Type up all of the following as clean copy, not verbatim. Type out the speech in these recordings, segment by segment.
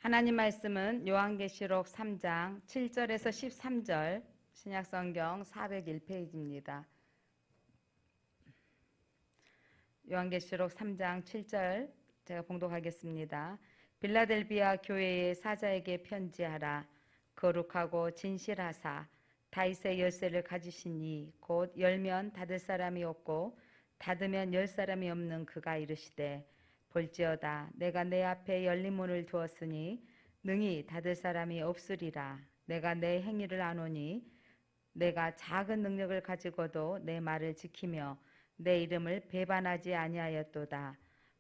하나님 말씀은 요한계시록 3장 7절에서 13절, 신약성경 401페이지입니다. 요한계시록 3장 7절 제가 봉독하겠습니다. 빌라델비아 교회의 사자에게 편지하라. 거룩하고 진실하사 다윗의 열쇠를 가지신 이 곧 열면 닫을 사람이 없고 닫으면 열 사람이 없는 그가 이르시되 볼지어다 내가 내 앞에 열린 문을 두었으니 능히 닫을 사람이 없으리라. 내가 내 행위를 아노니 내가 작은 능력을 가지고도 내 말을 지키며 내 이름을 배반하지 아니하였도다.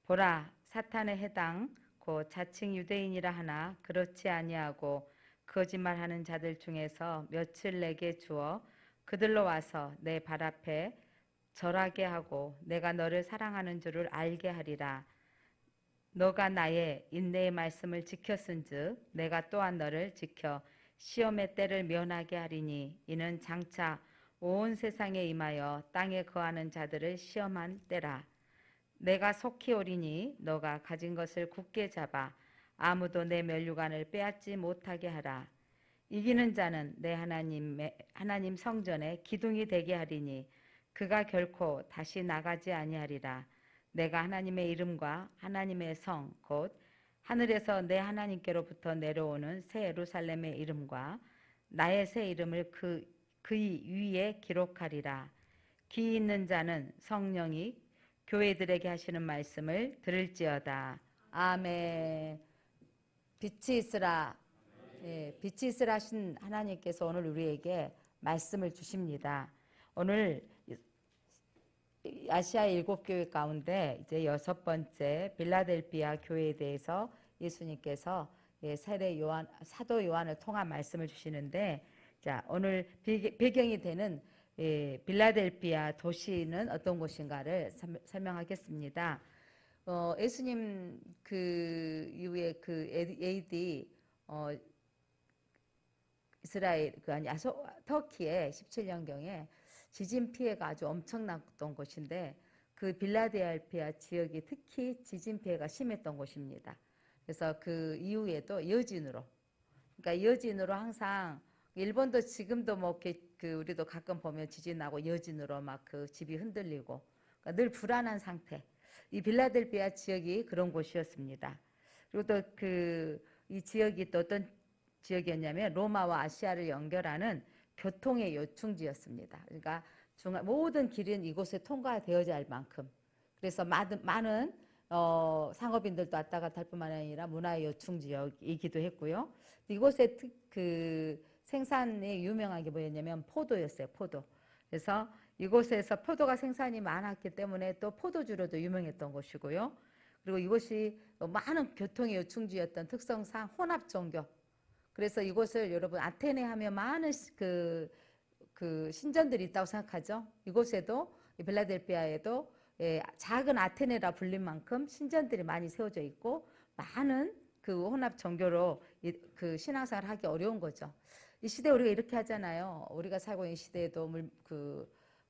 보라, 사탄의 해당 곧 자칭 유대인이라 하나 그렇지 아니하고 거짓말하는 자들 중에서 몇을 내게 주어 그들로 와서 내 발 앞에 절하게 하고 내가 너를 사랑하는 줄을 알게 하리라. 너가 나의 인내의 말씀을 지켰은즉 내가 또한 너를 지켜 시험의 때를 면하게 하리니 이는 장차 온 세상에 임하여 땅에 거하는 자들을 시험한 때라. 내가 속히 오리니 너가 가진 것을 굳게 잡아 아무도 내 면류관을 빼앗지 못하게 하라. 이기는 자는 내 하나님 성전에 기둥이 되게 하리니 그가 결코 다시 나가지 아니하리라. 내가 하나님의 이름과 하나님의 성 곧 하늘에서 내 하나님께로부터 내려오는 새 예루살렘의 이름과 나의 새 이름을 그의 위에 기록하리라. 귀 있는 자는 성령이 교회들에게 하시는 말씀을 들을지어다. 아멘. 빛이 있으라. 빛이 있으라 하신 하나님께서 오늘 우리에게 말씀을 주십니다. 오늘 아시아 7교회 가운데 이제 6번째 빌라델비아 교회에 대해서 예수님께서 사도 요한을 통한 말씀을 주시는데, 자, 오늘 배경이 되는 빌라델비아 도시는 어떤 곳인가를 설명하겠습니다. 예수님 그 이후에 그 AD 이스라엘 터키의 17년경에 지진 피해가 아주 엄청났던 곳인데 그 빌라델비아 지역이 특히 지진 피해가 심했던 곳입니다. 그래서 그 이후에도 여진으로, 그러니까 여진으로 항상 일본도 지금도 뭐 우리도 가끔 보면 지진 나고 여진으로 막 그 집이 흔들리고 그러니까 늘 불안한 상태. 이 빌라델비아 지역이 그런 곳이었습니다. 그리고 또 이 지역이 또 어떤 지역이었냐면 로마와 아시아를 연결하는 교통의 요충지였습니다. 그러니까 모든 길은 이곳에 통과되어야 할 만큼, 그래서 많은 상업인들도 왔다 갔다 할 뿐만 아니라 문화의 요충지이기도 했고요. 이곳의 생산이 유명한 게 뭐였냐면 포도였어요. 포도. 그래서 이곳에서 포도가 생산이 많았기 때문에 또 포도주로도 유명했던 곳이고요. 그리고 이곳이 많은 교통의 요충지였던 특성상 혼합 종교. 그래서 이곳을 여러분 아테네 하면 많은 신전들이 있다고 생각하죠. 이곳에도 빌라델비아에도 작은 아테네라 불린 만큼 신전들이 많이 세워져 있고 많은 그 혼합 종교로 그 신앙생활을 하기 어려운 거죠. 이 시대에 우리가 이렇게 하잖아요. 우리가 살고 있는 시대에도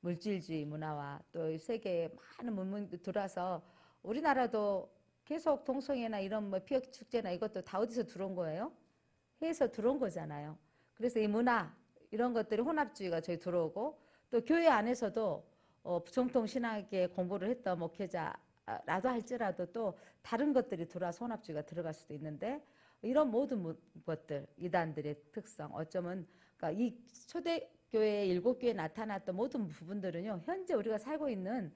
물질주의 문화와 또 세계에 많은 문명이 들어와서 우리나라도 계속 동성애나 이런 뭐 피혁 축제나 이것도 다 어디서 들어온 거예요? 해서 들어온 거잖아요. 그래서 이 문화 이런 것들이 혼합주의가 저희 들어오고 또 교회 안에서도 정통 신학에 공부를 했던 목회자라도 할지라도 또 다른 것들이 들어와서 혼합주의가 들어갈 수도 있는데 이런 모든 것들 이단들의 특성 어쩌면 그러니까 이 초대교회 7교회에 나타났던 모든 부분들은요 현재 우리가 살고 있는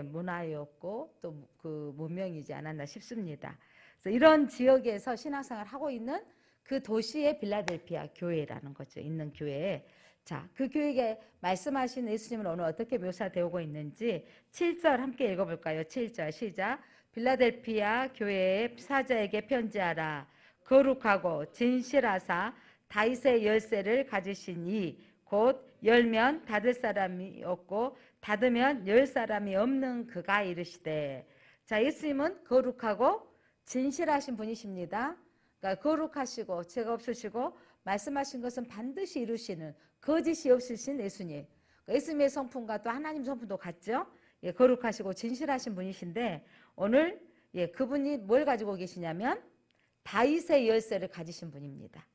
문화였고 또 그 문명이지 않았나 싶습니다. 그래서 이런 지역에서 신앙생활을 하고 있는 그 도시의 빌라델비아 교회라는 거죠. 있는 교회에. 자, 그 교회에 말씀하신 예수님은 오늘 어떻게 묘사되고 있는지 7절 함께 읽어볼까요? 7절 시작. 빌라델비아 교회의 사자에게 편지하라. 거룩하고 진실하사 다윗의 열쇠를 가지신 이 곧 열면 닫을 사람이 없고 닫으면 열 사람이 없는 그가 이르시되. 자, 예수님은 거룩하고 진실하신 분이십니다. 그러니까 거룩하시고 죄가 없으시고 말씀하신 것은 반드시 이루시는 거짓이 없으신 예수님. 그러니까 예수님의 성품과 또 하나님 성품도 같죠. 거룩하시고 진실하신 분이신데 오늘 그분이 뭘 가지고 계시냐면 다윗의 열쇠를 가지신 분입니다.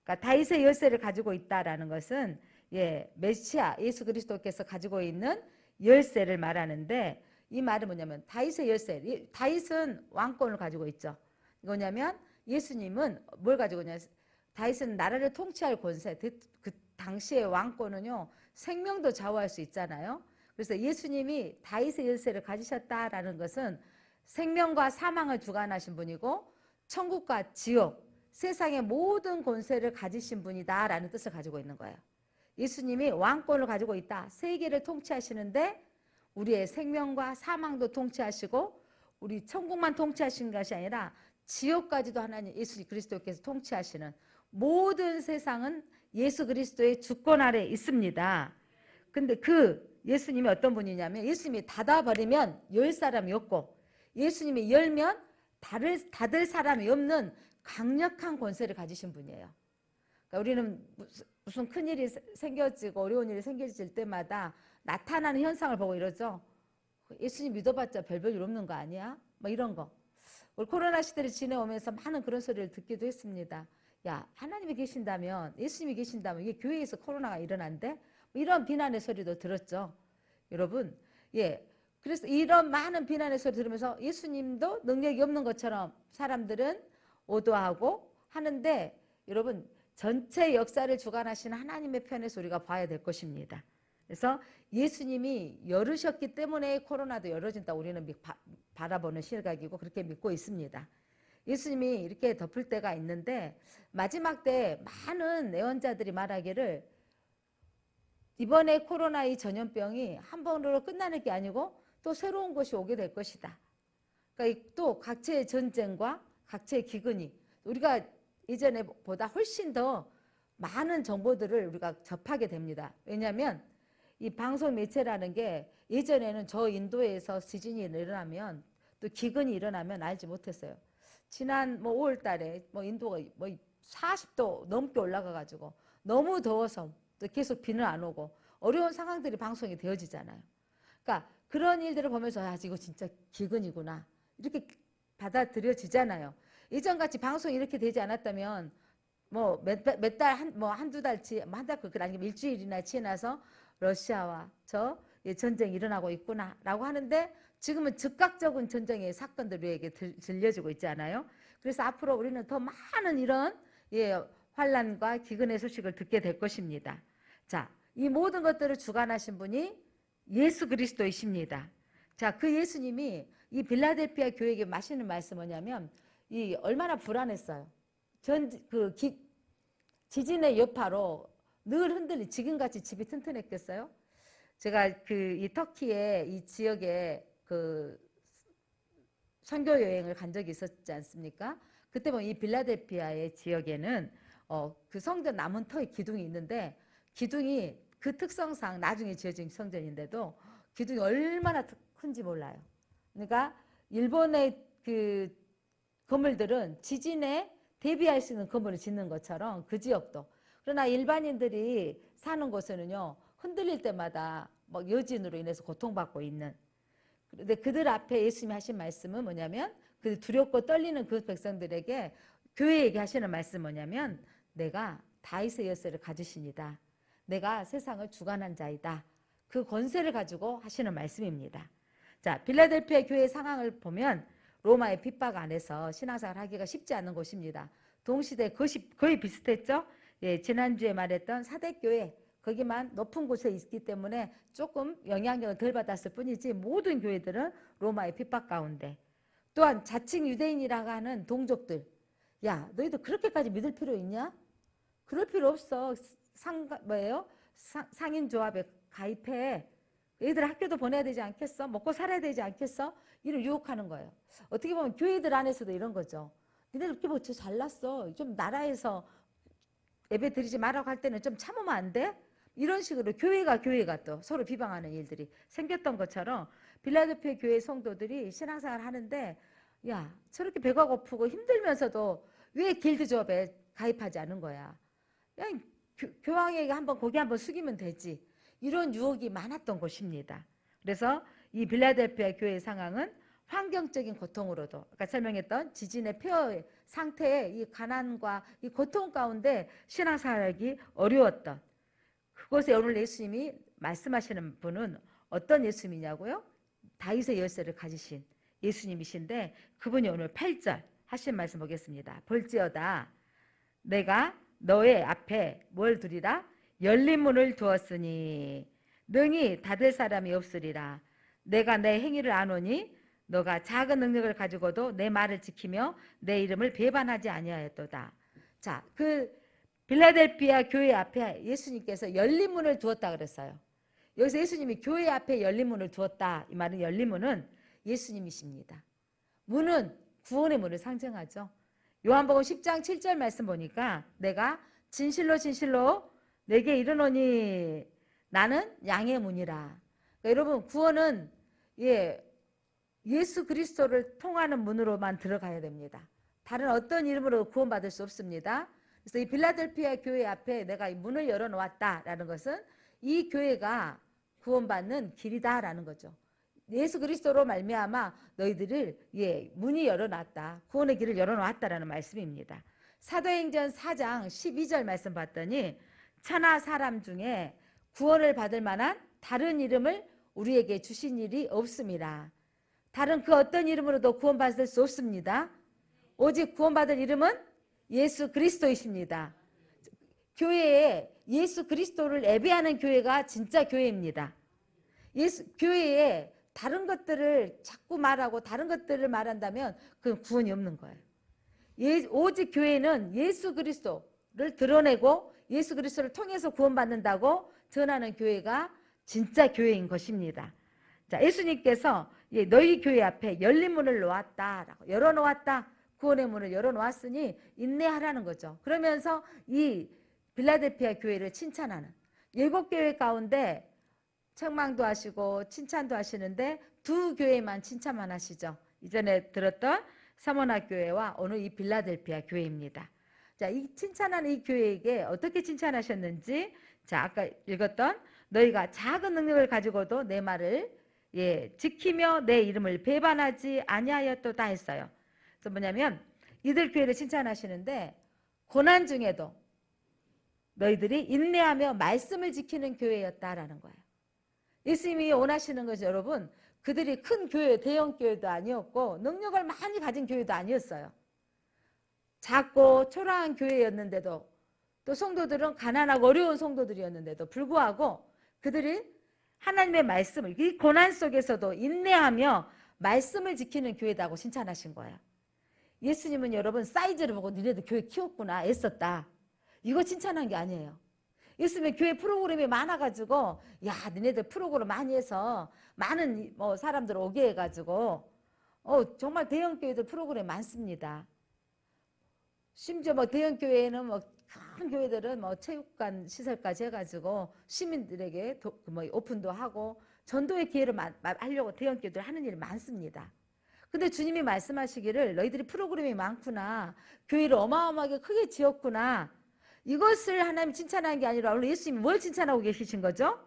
그러니까 다윗의 열쇠를 가지고 있다라는 것은 메시아 예수 그리스도께서 가지고 있는 열쇠를 말하는데, 이 말은 뭐냐면 다윗의 열쇠, 다윗은 왕권을 가지고 있죠. 이거냐면 예수님은 뭘 가지고 있냐, 다윗은 나라를 통치할 권세, 그 당시의 왕권은요 생명도 좌우할 수 있잖아요. 그래서 예수님이 다윗의 열쇠를 가지셨다라는 것은 생명과 사망을 주관하신 분이고 천국과 지옥, 세상의 모든 권세를 가지신 분이다라는 뜻을 가지고 있는 거예요. 예수님이 왕권을 가지고 있다. 세계를 통치하시는데 우리의 생명과 사망도 통치하시고 우리 천국만 통치하시는 것이 아니라 지옥까지도 하나님 예수 그리스도께서 통치하시는, 모든 세상은 예수 그리스도의 주권 아래 있습니다. 근데 그 예수님이 어떤 분이냐면, 예수님이 닫아버리면 열 사람이 없고 예수님이 열면 닫을 사람이 없는 강력한 권세를 가지신 분이에요. 그러니까 우리는 무슨 큰일이 생겨지고 어려운 일이 생겨질 때마다 나타나는 현상을 보고 이러죠. 예수님 믿어봤자 별별 일 없는 거 아니야? 뭐 이런 거. 우리 코로나 시대를 지내오면서 많은 그런 소리를 듣기도 했습니다. 야, 하나님이 계신다면, 예수님이 계신다면 이게 교회에서 코로나가 일어난대? 뭐 이런 비난의 소리도 들었죠. 여러분, 그래서 이런 많은 비난의 소리 들으면서 예수님도 능력이 없는 것처럼 사람들은 오도하고 하는데, 여러분 전체 역사를 주관하시는 하나님의 편에서 우리가 봐야 될 것입니다. 그래서 예수님이 열으셨기 때문에 코로나도 열어진다 우리는 바라보는 시각이고 그렇게 믿고 있습니다. 예수님이 이렇게 덮을 때가 있는데, 마지막 때 많은 예언자들이 말하기를 이번에 코로나의 전염병이 한 번으로 끝나는 게 아니고 또 새로운 것이 오게 될 것이다. 그러니까 또 각체의 전쟁과 각체의 기근이, 우리가 예전에 보다 훨씬 더 많은 정보들을 우리가 접하게 됩니다. 왜냐하면 이 방송 매체라는 게 예전에는 저 인도에서 지진이 일어나면 또 기근이 일어나면 알지 못했어요. 지난 5월 달에 인도가 40도 넘게 올라가가지고 너무 더워서 또 계속 비는 안 오고 어려운 상황들이 방송이 되어지잖아요. 그러니까 그런 일들을 보면서 이거 진짜 기근이구나 이렇게 받아들여지잖아요. 예전같이 방송이 이렇게 되지 않았다면 몇 달, 한두 달치, 한 달, 그게 아니면 일주일이나 지나서 러시아와 저 전쟁이 일어나고 있구나 라고 하는데, 지금은 즉각적인 전쟁의 사건들이 우리에게 들려지고 있잖아요. 그래서 앞으로 우리는 더 많은 이런 환란과 기근의 소식을 듣게 될 것입니다. 자, 이 모든 것들을 주관하신 분이 예수 그리스도이십니다. 자, 그 예수님이 이 빌라델피아 교회에게 하시는 말씀은 뭐냐면, 얼마나 불안했어요. 지진의 여파로 늘 흔들리, 지금같이 집이 튼튼했겠어요? 제가 이 터키의 이 지역에 선교 여행을 간 적이 있었지 않습니까? 그때 보면 이 빌라델피아의 지역에는 그 성전 남은 터의 기둥이 있는데, 기둥이 그 특성상 나중에 지어진 성전인데도 기둥이 얼마나 큰지 몰라요. 그러니까 일본의 그 건물들은 지진에 대비할 수 있는 건물을 짓는 것처럼 그 지역도, 그러나 일반인들이 사는 곳에는요 흔들릴 때마다 여진으로 인해서 고통받고 있는, 그런데 그들 앞에 예수님이 하신 말씀은 뭐냐면, 그 두렵고 떨리는 그 백성들에게 교회에게 하시는 말씀은 뭐냐면, 내가 다윗의 열쇠를 가지시니다. 내가 세상을 주관한 자이다. 그 권세를 가지고 하시는 말씀입니다. 자, 빌라델피아 교회의 상황을 보면 로마의 핍박 안에서 신앙생활 하기가 쉽지 않은 곳입니다. 동시대 거의 비슷했죠. 지난주에 말했던 사대교회, 거기만 높은 곳에 있기 때문에 조금 영향력을 덜 받았을 뿐이지 모든 교회들은 로마의 핍박 가운데. 또한 자칭 유대인이라고 하는 동족들, 야, 너희도 그렇게까지 믿을 필요 있냐? 그럴 필요 없어. 상인조합에 가입해. 얘들 학교도 보내야 되지 않겠어? 먹고 살아야 되지 않겠어? 이를 유혹하는 거예요. 어떻게 보면 교회들 안에서도 이런 거죠. 니네 이렇게 뭐 잘났어. 좀 나라에서 예배 드리지 말라고 할 때는 좀 참으면 안 돼? 이런 식으로 교회가 또 서로 비방하는 일들이 생겼던 것처럼 빌라델피아 교회 성도들이 신앙생활 하는데, 야, 저렇게 배가 고프고 힘들면서도 왜 길드조합에 가입하지 않은 거야? 그냥 교황에게 고개 한번 숙이면 되지. 이런 유혹이 많았던 곳입니다. 그래서 이 빌라델피아 교회의 상황은 환경적인 고통으로도 아까 설명했던 지진의 폐허의 상태의 이 가난과 이 고통 가운데 신앙생활하기 어려웠던 그곳에 오늘 예수님이 말씀하시는 분은 어떤 예수님이냐고요? 다윗의 열쇠를 가지신 예수님이신데 그분이 오늘 8절 하신 말씀 보겠습니다. 볼지어다 내가 너의 앞에 뭘 두리라? 열린 문을 두었으니 능히 닫을 사람이 없으리라. 내가 내 행위를 아노니 너가 작은 능력을 가지고도 내 말을 지키며 내 이름을 배반하지 아니하였도다. 자, 그 빌라델피아 교회 앞에 예수님께서 열린 문을 두었다 그랬어요. 여기서 예수님이 교회 앞에 열린 문을 두었다. 이 말은 열린 문은 예수님이십니다. 문은 구원의 문을 상징하죠. 요한복음 10장 7절 말씀 보니까 내가 진실로 진실로 내게 이르노니 나는 양의 문이라. 그러니까 여러분 구원은 예수 그리스도를 통하는 문으로만 들어가야 됩니다. 다른 어떤 이름으로 구원받을 수 없습니다. 그래서 이 빌라델피아 교회 앞에 내가 이 문을 열어놓았다라는 것은 이 교회가 구원받는 길이다라는 거죠. 예수 그리스도로 말미암아 너희들을 문이 열어놨다. 구원의 길을 열어놓았다라는 말씀입니다. 사도행전 4장 12절 말씀 봤더니 천하 사람 중에 구원을 받을 만한 다른 이름을 우리에게 주신 일이 없습니다. 다른 그 어떤 이름으로도 구원받을 수 없습니다. 오직 구원받을 이름은 예수 그리스도이십니다. 교회에 예수 그리스도를 예배하는 교회가 진짜 교회입니다. 교회에 다른 것들을 자꾸 말하고 다른 것들을 말한다면 그건 구원이 없는 거예요. 오직 교회는 예수 그리스도를 드러내고 예수 그리스도를 통해서 구원받는다고 전하는 교회가 진짜 교회인 것입니다. 자, 예수님께서 너희 교회 앞에 열린 문을 놓았다라고 열어놓았다. 구원의 문을 열어놓았으니 인내하라는 거죠. 그러면서 이 빌라델피아 교회를 칭찬하는 7교회 가운데 책망도 하시고 칭찬도 하시는데 2교회만 칭찬만 하시죠. 이전에 들었던 사모나 교회와 오늘 이 빌라델피아 교회입니다. 자, 이 칭찬하는 이 교회에게 어떻게 칭찬하셨는지 자, 아까 읽었던 너희가 작은 능력을 가지고도 내 말을 지키며 내 이름을 배반하지 아니하였도다 했어요. 그래서 뭐냐면 이들 교회를 칭찬하시는데 고난 중에도 너희들이 인내하며 말씀을 지키는 교회였다라는 거예요. 예수님이 원하시는 것이 여러분 그들이 큰 교회, 대형 교회도 아니었고 능력을 많이 가진 교회도 아니었어요. 작고 초라한 교회였는데도 또 성도들은 가난하고 어려운 성도들이었는데도 불구하고 그들이 하나님의 말씀을 이 고난 속에서도 인내하며 말씀을 지키는 교회다고 칭찬하신 거예요. 예수님은 여러분 사이즈를 보고 니네들 교회 키웠구나 애썼다 이거 칭찬한 게 아니에요. 예수님의 교회 프로그램이 많아가지고 야 니네들 프로그램 많이 해서 많은 사람들 오게 해가지고 정말 대형 교회들 프로그램 많습니다. 심지어 대형 교회에는 큰 교회들은 체육관 시설까지 해가지고 시민들에게 오픈도 하고 전도의 기회를 하려고 대형 교회들 하는 일이 많습니다. 근데 주님이 말씀하시기를 너희들이 프로그램이 많구나 교회를 어마어마하게 크게 지었구나 이것을 하나님 칭찬하는 게 아니라 오늘 예수님이 뭘 칭찬하고 계신 거죠?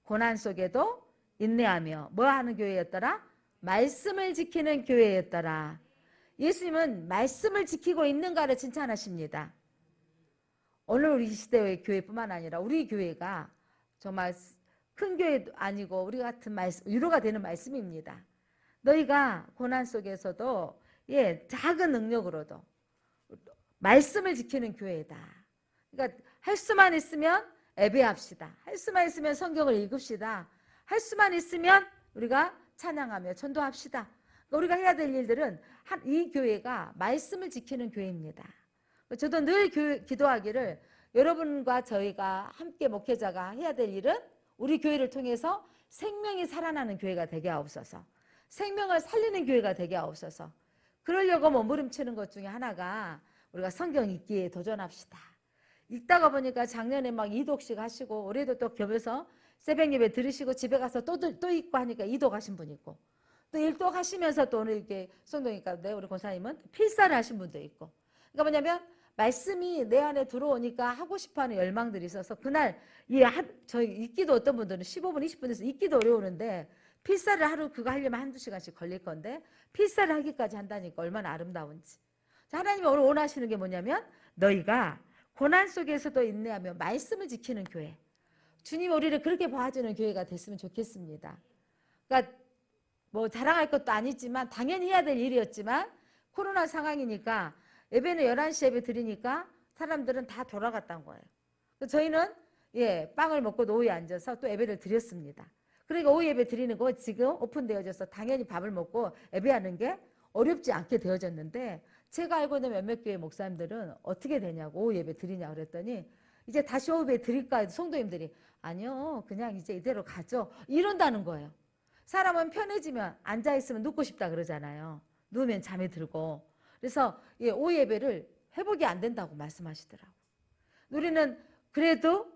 고난 속에도 인내하며 뭐 하는 교회였더라? 말씀을 지키는 교회였더라. 예수님은 말씀을 지키고 있는가를 칭찬하십니다. 오늘 우리 시대의 교회뿐만 아니라 우리 교회가 정말 큰 교회도 아니고 우리 같은 말씀, 위로가 되는 말씀입니다. 너희가 고난 속에서도 작은 능력으로도 말씀을 지키는 교회다. 그러니까 할 수만 있으면 예배합시다. 할 수만 있으면 성경을 읽읍시다. 할 수만 있으면 우리가 찬양하며 전도합시다. 그러니까 우리가 해야 될 일들은 이 교회가 말씀을 지키는 교회입니다. 저도 늘 기도하기를 여러분과 저희가 함께 목회자가 해야 될 일은 우리 교회를 통해서 생명이 살아나는 교회가 되게 하옵소서. 생명을 살리는 교회가 되게 하옵소서. 그러려고 몸부림치는 것 중에 하나가 우리가 성경 읽기에 도전합시다. 읽다가 보니까 작년에 막 2독씩 하시고 올해도 또 겹여서 새벽 예배 들으시고 집에 가서 또 읽고 하니까 2독 하신 분 있고 또 1독 하시면서 또 오늘 이렇게 성도님 가운데 우리 권사님은 필사를 하신 분도 있고 그러니까 뭐냐면 말씀이 내 안에 들어오니까 하고 싶어하는 열망들이 있어서 그날 저희 읽기도 어떤 분들은 15분 20분에서 읽기도 어려우는데 필사를 하루 그거 하려면 한두 시간씩 걸릴 건데 필사를 하기까지 한다니까 얼마나 아름다운지. 자, 하나님이 오늘 원하시는 게 뭐냐면 너희가 고난 속에서도 인내하며 말씀을 지키는 교회. 주님 우리를 그렇게 봐주는 교회가 됐으면 좋겠습니다. 그러니까 뭐 자랑할 것도 아니지만 당연히 해야 될 일이었지만 코로나 상황이니까 예배는 11시 예배 드리니까 사람들은 다 돌아갔던 거예요. 저희는 빵을 먹고 오후에 앉아서 또 예배를 드렸습니다. 그러니까 오후 예배 드리는 거 지금 오픈되어져서 당연히 밥을 먹고 예배하는 게 어렵지 않게 되어졌는데 제가 알고 있는 몇몇 교회 목사님들은 어떻게 되냐고 오후 예배 드리냐고 그랬더니 이제 다시 오후 예배 드릴까 해도 성도님들이 아니요 그냥 이제 이대로 가죠 이런다는 거예요. 사람은 편해지면 앉아있으면 눕고 싶다 그러잖아요. 누우면 잠이 들고. 그래서 오후 예배를 회복이 안 된다고 말씀하시더라고요. 우리는 그래도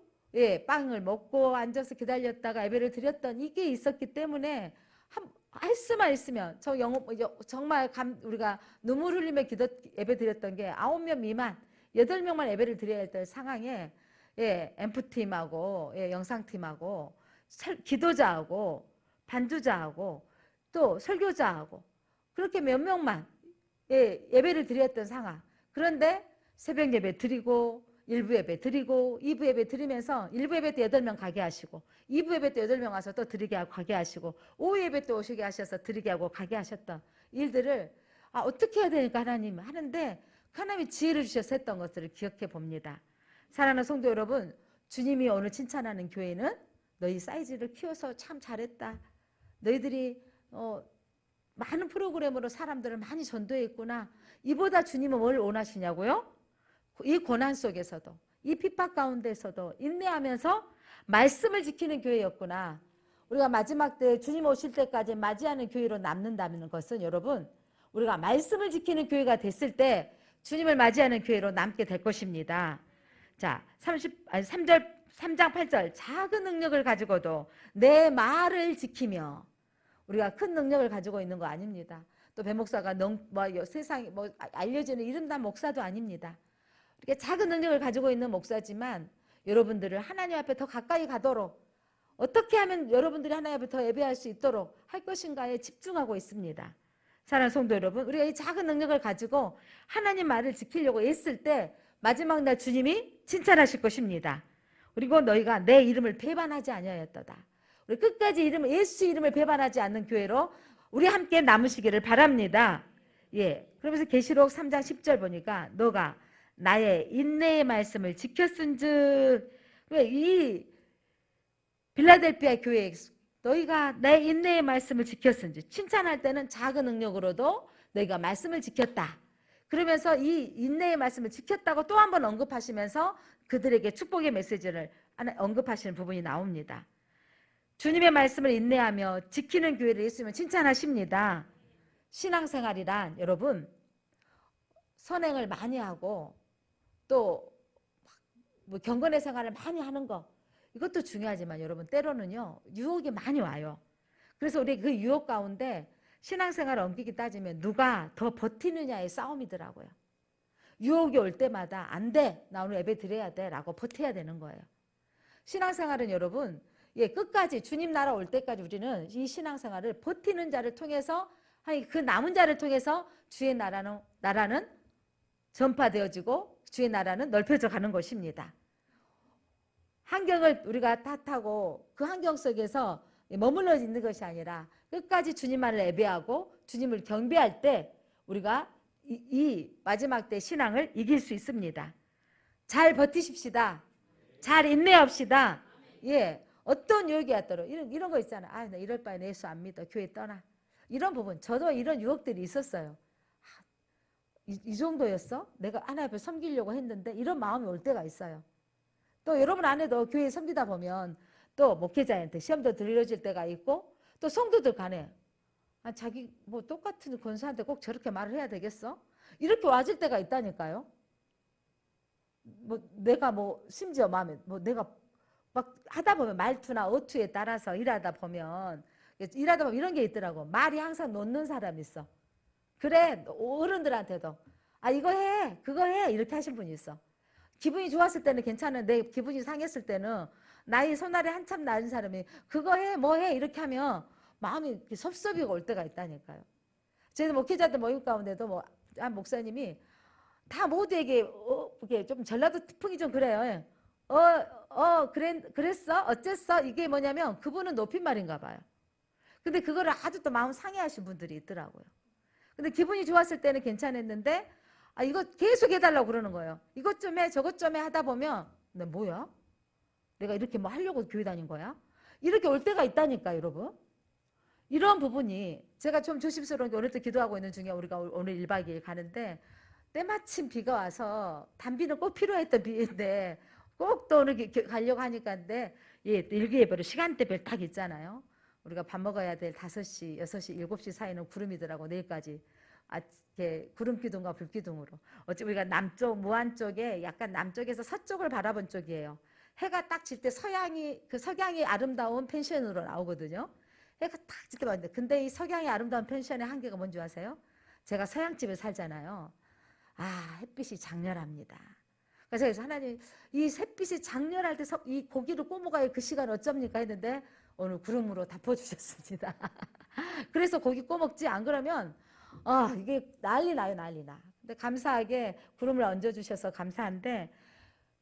빵을 먹고 앉아서 기다렸다가 예배를 드렸던 이게 있었기 때문에 할 수만 있으면 정말 우리가 눈물 흘리며 예배 드렸던 게 9명 미만 8명만 예배를 드려야 했던 상황에 앰프팀하고 영상팀하고 기도자하고 반주자하고 또 설교자하고 그렇게 몇 명만 예배를 드렸던 상황. 그런데 새벽 예배 드리고 1부 예배 드리고 2부 예배 드리면서 1부 예배 때 8명 가게 하시고 2부 예배 때 8명 와서 또 드리게 하고 가게 하시고 오후 예배 때 오시게 하셔서 드리게 하고 가게 하셨던 일들을 어떻게 해야 되니까 하나님 하는데 하나님이 지혜를 주셔서 했던 것들을 기억해 봅니다. 사랑하는 성도 여러분, 주님이 오늘 칭찬하는 교회는 너희 사이즈를 키워서 참 잘했다. 너희들이 많은 프로그램으로 사람들을 많이 전도했구나. 이보다 주님은 뭘 원하시냐고요? 이 고난 속에서도 이 핍박 가운데서도 인내하면서 말씀을 지키는 교회였구나. 우리가 마지막 때 주님 오실 때까지 맞이하는 교회로 남는다는 것은 여러분 우리가 말씀을 지키는 교회가 됐을 때 주님을 맞이하는 교회로 남게 될 것입니다. 자, 3장 8절 작은 능력을 가지고도 내 말을 지키며 우리가 큰 능력을 가지고 있는 거 아닙니다. 또 배목사가 세상에 알려지는 이름난 목사도 아닙니다. 이렇게 작은 능력을 가지고 있는 목사지만 여러분들을 하나님 앞에 더 가까이 가도록 어떻게 하면 여러분들이 하나님 앞에 더 예배할 수 있도록 할 것인가에 집중하고 있습니다. 사랑하는 성도 여러분, 우리가 이 작은 능력을 가지고 하나님 말을 지키려고 애쓸 때 마지막 날 주님이 칭찬하실 것입니다. 그리고 너희가 내 이름을 배반하지 아니하였도다. 우리 끝까지 예수 이름을 배반하지 않는 교회로 우리 함께 남으시기를 바랍니다. 그러면서 계시록 3장 10절 보니까 너가 나의 인내의 말씀을 지켰은즉 이 빌라델피아 교회 너희가 내 인내의 말씀을 지켰은즉 칭찬할 때는 작은 능력으로도 너희가 말씀을 지켰다. 그러면서 이 인내의 말씀을 지켰다고 또 한 번 언급하시면서 그들에게 축복의 메시지를 언급하시는 부분이 나옵니다. 주님의 말씀을 인내하며 지키는 교회를 예수님은 칭찬하십니다. 신앙생활이란 여러분 선행을 많이 하고 또 경건의 생활을 많이 하는 거 이것도 중요하지만 여러분 때로는요 유혹이 많이 와요. 그래서 우리 그 유혹 가운데 신앙생활을 엄격히 따지면 누가 더 버티느냐의 싸움이더라고요. 유혹이 올 때마다 안 돼, 나 오늘 예배 드려야 돼 라고 버텨야 되는 거예요. 신앙생활은 여러분 끝까지 주님 나라 올 때까지 우리는 이 신앙생활을 버티는 자를 통해서 그 남은 자를 통해서 주의 나라는 전파되어지고 주의 나라는 넓혀져 가는 것입니다. 환경을 우리가 탓하고 그 환경 속에서 머물러 있는 것이 아니라 끝까지 주님만을 예배하고 주님을 경배할 때 우리가 이 마지막 때 신앙을 이길 수 있습니다. 잘 버티십시다. 잘 인내합시다. 어떤 유혹이 왔더라 이런 거 있잖아. 나 이럴 바에 예수 안 믿어. 교회 떠나. 이런 부분 저도 이런 유혹들이 있었어요. 이 정도였어? 내가 하나님 앞에 섬기려고 했는데 이런 마음이 올 때가 있어요. 또 여러분 안에도 교회 섬기다 보면 또 목회자한테 시험도 들려질 때가 있고 또 성도들 간에 자기 똑같은 권사한테 꼭 저렇게 말을 해야 되겠어? 이렇게 와질 때가 있다니까요. 내가 심지어 마음에 내가 막 하다 보면 말투나 어투에 따라서 일하다 보면 이런 게 있더라고. 말이 항상 놓는 사람이 있어. 그래 어른들한테도 이거 해 그거 해 이렇게 하신 분이 있어. 기분이 좋았을 때는 괜찮은데 기분이 상했을 때는 나이 손아래 한참 낮은 사람이 그거 해 뭐 해 이렇게 하면 마음이 이렇게 섭섭이가 올 때가 있다니까요. 저희 목회자들 모임 가운데도 뭐 한 목사님이 다 모두에게 이게 좀 전라도 풍이 좀 그래요. 그랬어? 어쨌어? 이게 뭐냐면 그분은 높임말인가 봐요. 근데 그거를 아주 또 마음 상해하신 분들이 있더라고요. 근데 기분이 좋았을 때는 괜찮았는데 이거 계속 해달라고 그러는 거예요. 이것 좀 해, 저것 좀 해 하다 보면 나 뭐야? 내가 이렇게 뭐 하려고 교회 다닌 거야? 이렇게 올 때가 있다니까, 여러분. 이런 부분이 제가 좀 조심스러운 게 오늘도 기도하고 있는 중에 우리가 오늘 1박 2일 가는데 때마침 비가 와서 단비는 꼭 필요했던 비인데 꼭 또 오늘 가려고 하니까 근데 일기예보로 시간대별 딱 있잖아요. 우리가 밥 먹어야 될 5시, 6시, 7시 사이는 구름이더라고. 내일까지. 구름기둥과 불기둥으로. 어찌 우리가 남쪽, 무안 쪽에 약간 남쪽에서 서쪽을 바라본 쪽이에요. 해가 딱 질 때 석양이 아름다운 펜션으로 나오거든요. 해가 딱 질 때 봤는데 근데 이 석양이 아름다운 펜션의 한계가 뭔지 아세요? 제가 서양집에 살잖아요. 햇빛이 장렬합니다. 그래서 하나님 이 햇빛이 장렬할 때 이 고기를 구워먹어야 그 시간 어쩝니까 했는데 오늘 구름으로 덮어주셨습니다. 그래서 고기 구워먹지 안 그러면 이게 난리 나요, 난리 나. 근데 감사하게 구름을 얹어주셔서 감사한데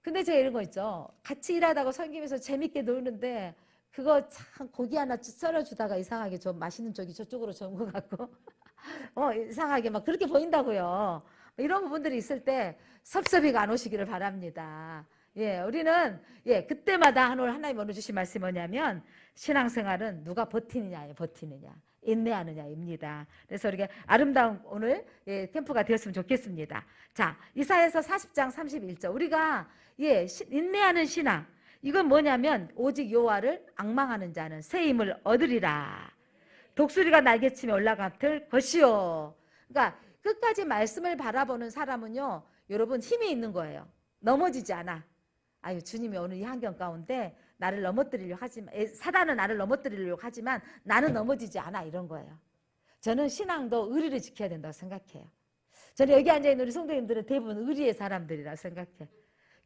근데 제가 이런 거 있죠. 같이 일하다가 섬기면서 재밌게 노는데 그거 참 고기 하나 썰어주다가 이상하게 좀 맛있는 쪽이 저쪽으로 좋은 것 같고 이상하게 막 그렇게 보인다고요. 이런 부분들이 있을 때 섭섭이가 안 오시기를 바랍니다. 우리는 그때마다 오늘 하나님 오늘 주신 말씀이 뭐냐면 신앙생활은 누가 버티느냐예요. 버티느냐. 인내하느냐입니다. 그래서 우리가 아름다운 오늘 캠프가 되었으면 좋겠습니다. 자, 이사야서 40장 31절 우리가 인내하는 신앙 이건 뭐냐면 오직 여호와를 앙망하는 자는 새 힘을 얻으리라. 독수리가 날개치며 올라갈 것이요. 그러니까 끝까지 말씀을 바라보는 사람은요. 여러분 힘이 있는 거예요. 넘어지지 않아. 주님이 오늘 이 환경 가운데 나를 넘어뜨리려고 하지만 사단은 나를 넘어뜨리려고 하지만 나는 넘어지지 않아 이런 거예요. 저는 신앙도 의리를 지켜야 된다고 생각해요. 저는 여기 앉아있는 우리 성도님들은 대부분 의리의 사람들이라 생각해.